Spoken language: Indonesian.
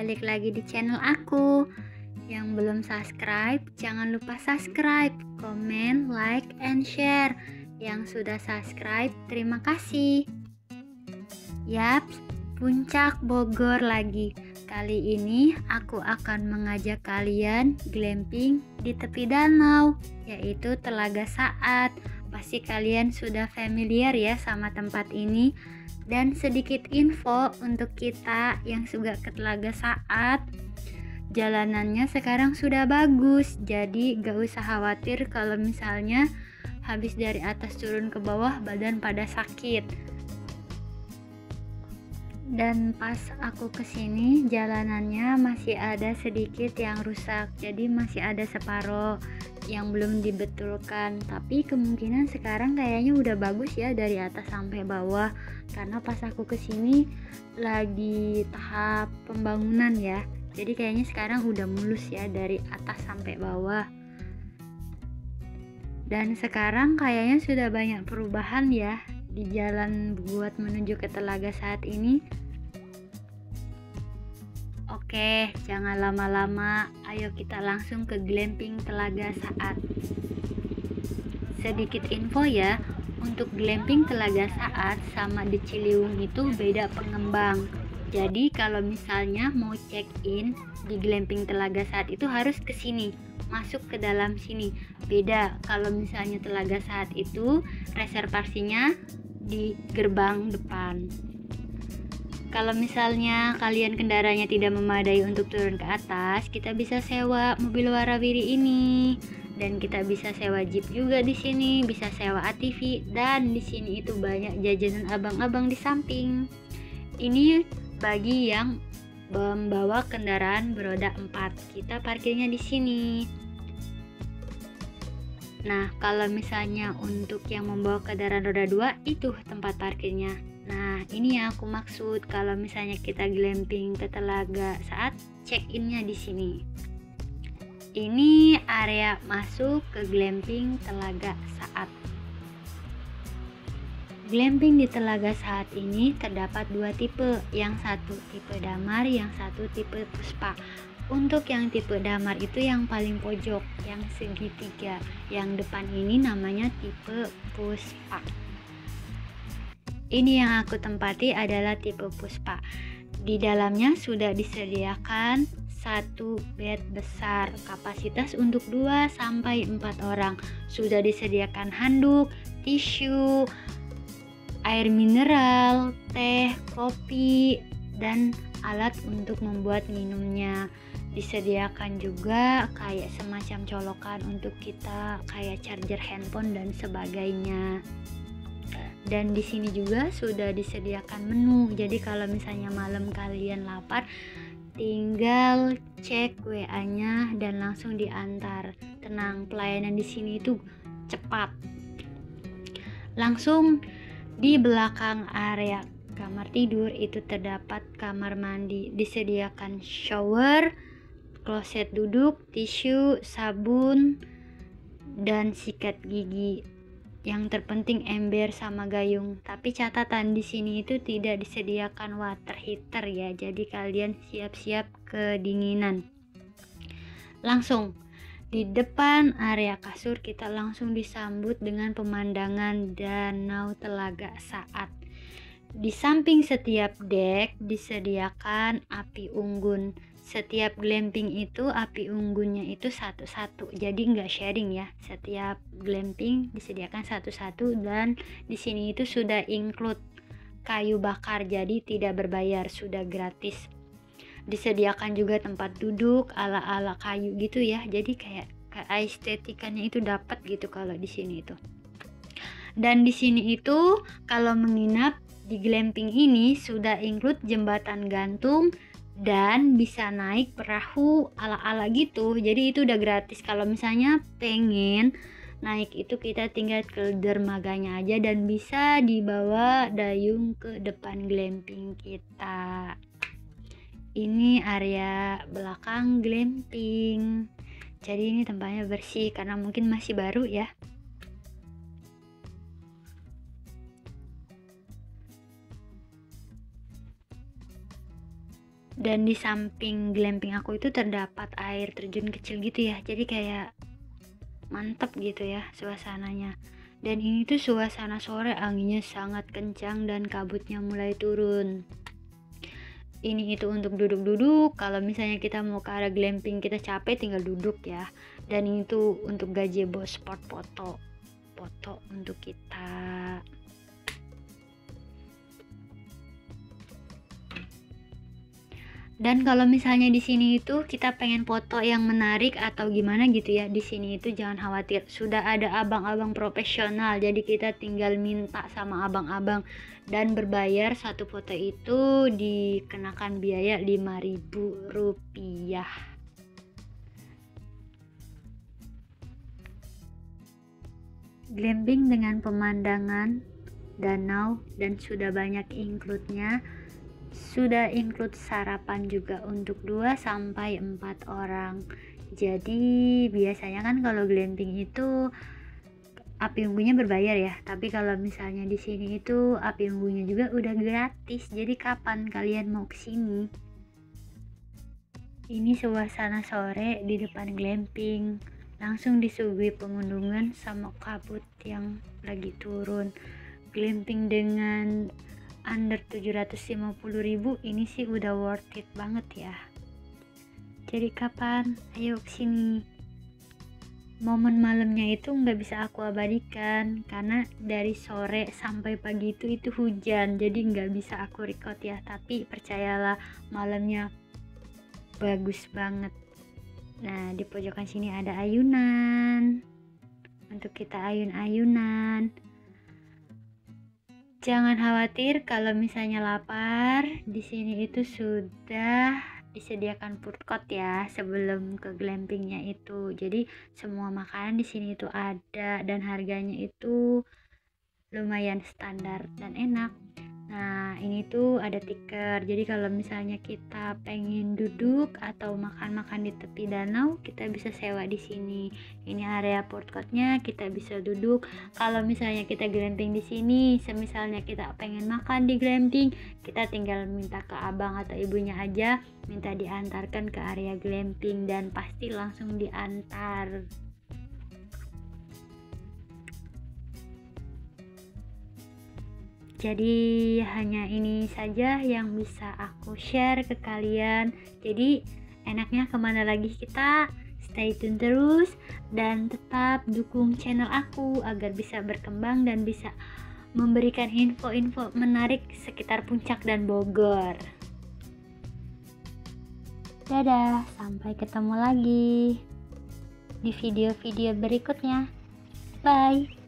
balik lagi di channel aku. Yang belum subscribe, jangan lupa subscribe, komen, like, and share. Yang sudah subscribe, terima kasih. Yaps, Puncak Bogor lagi. Kali ini aku akan mengajak kalian glamping di tepi danau, yaitu Telaga Saat. Pasti kalian sudah familiar ya sama tempat ini. Dan sedikit info untuk kita yang suka ke Telaga Saat, jalanannya sekarang sudah bagus, jadi gak usah khawatir kalau misalnya habis dari atas turun ke bawah badan pada sakit. Dan pas aku kesini jalanannya masih ada sedikit yang rusak, jadi masih ada separuh yang belum dibetulkan, tapi kemungkinan sekarang kayaknya udah bagus ya dari atas sampai bawah, karena pas aku kesini lagi tahap pembangunan ya, jadi kayaknya sekarang udah mulus ya dari atas sampai bawah. Dan sekarang kayaknya sudah banyak perubahan ya di jalan buat menuju ke Telaga Saat ini. Oke, jangan lama-lama, ayo kita langsung ke glamping Telaga Saat. Sedikit info ya, untuk glamping Telaga Saat sama di Ciliwung itu beda pengembang. Jadi kalau misalnya mau check-in di glamping Telaga Saat itu harus ke sini, masuk ke dalam sini. Beda kalau misalnya Telaga Saat itu reservasinya di gerbang depan. Kalau misalnya kalian kendaraannya tidak memadai untuk turun ke atas, kita bisa sewa mobil warawiri ini, dan kita bisa sewa jeep juga di sini, bisa sewa ATV, dan di sini itu banyak jajanan abang-abang di samping. Ini bagi yang membawa kendaraan beroda 4, kita parkirnya di sini. Nah, kalau misalnya untuk yang membawa kendaraan roda 2 itu tempat parkirnya. Nah, ini yang aku maksud kalau misalnya kita glamping ke Telaga Saat, check-innya di sini. Ini area masuk ke glamping Telaga Saat. Glamping di Telaga Saat ini terdapat dua tipe, yang satu tipe damar, yang satu tipe puspa. Untuk yang tipe damar itu yang paling pojok, yang segitiga. Yang depan ini namanya tipe puspa. Ini yang aku tempati adalah tipe puspa. Di dalamnya sudah disediakan satu bed besar, kapasitas untuk 2-4 orang. Sudah disediakan handuk, tisu, air mineral, teh, kopi, dan alat untuk membuat minumnya. Disediakan juga kayak semacam colokan untuk kita kayak charger handphone dan sebagainya. Dan di sini juga sudah disediakan menu. Jadi kalau misalnya malam kalian lapar, tinggal cek WA-nya dan langsung diantar. Tenang, pelayanan di sini itu cepat. Langsung di belakang area kamar tidur itu terdapat kamar mandi, disediakan shower, kloset duduk, tisu, sabun, dan sikat gigi. Yang terpenting ember sama gayung. Tapi catatan di sini itu tidak disediakan water heater ya. Jadi kalian siap-siap kedinginan. Langsung di depan area kasur kita langsung disambut dengan pemandangan Danau Telaga Saat. Di samping setiap dek disediakan api unggun. Setiap glamping itu api unggunnya itu satu-satu, jadi nggak sharing ya. Setiap glamping disediakan satu-satu, dan di sini itu sudah include kayu bakar, jadi tidak berbayar, sudah gratis. Disediakan juga tempat duduk ala-ala kayu gitu ya, jadi kayak estetikanya itu dapat gitu kalau di sini itu. Dan di sini itu kalau menginap di glamping ini sudah include jembatan gantung dan bisa naik perahu ala-ala gitu, jadi itu udah gratis. Kalau misalnya pengen naik itu kita tinggal ke dermaganya aja dan bisa dibawa dayung ke depan glamping kita. Ini area belakang glamping, jadi ini tempatnya bersih karena mungkin masih baru ya. Dan di samping glamping aku itu terdapat air terjun kecil gitu ya, jadi kayak mantep gitu ya suasananya. Dan ini tuh suasana sore, anginnya sangat kencang dan kabutnya mulai turun. Ini itu untuk duduk-duduk, kalau misalnya kita mau ke arah glamping kita capek tinggal duduk ya. Dan ini tuh untuk gazebo spot foto untuk kita. Dan kalau misalnya di sini itu kita pengen foto yang menarik atau gimana gitu ya, di sini itu jangan khawatir, sudah ada abang-abang profesional. Jadi kita tinggal minta sama abang-abang dan berbayar. Satu foto itu dikenakan biaya Rp5.000. Glamping dengan pemandangan danau dan sudah banyak include-nya. Sudah include sarapan juga untuk 2-4 orang. Jadi biasanya kan kalau glamping itu api unggunya berbayar ya, tapi kalau misalnya di sini itu api unggunya juga udah gratis. Jadi kapan kalian mau kesini? Ini suasana sore di depan glamping, langsung disuguhi pegunungan sama kabut yang lagi turun. Glamping dengan under 750.000 ini sih udah worth it banget ya. Jadi kapan? Ayo kesini. Momen malamnya itu nggak bisa aku abadikan karena dari sore sampai pagi itu hujan, jadi nggak bisa aku record ya. Tapi percayalah malamnya bagus banget. Nah, di pojokan sini ada ayunan untuk kita ayun-ayunan. Jangan khawatir kalau misalnya lapar, di sini itu sudah disediakan food court ya sebelum ke glampingnya itu. Jadi semua makanan di sini itu ada dan harganya itu lumayan standar dan enak. Nah, ini tuh ada tikar. Jadi kalau misalnya kita pengen duduk atau makan-makan di tepi danau, kita bisa sewa di sini. Ini area food court-nya, kita bisa duduk. Kalau misalnya kita glamping di sini, semisalnya kita pengen makan di glamping, kita tinggal minta ke abang atau ibunya aja, minta diantarkan ke area glamping dan pasti langsung diantar. Jadi hanya ini saja yang bisa aku share ke kalian. Jadi enaknya kemana lagi kita? Stay tune terus dan tetap dukung channel aku agar bisa berkembang dan bisa memberikan info-info menarik sekitar Puncak dan Bogor. Dadah, sampai ketemu lagi di video-video berikutnya. Bye.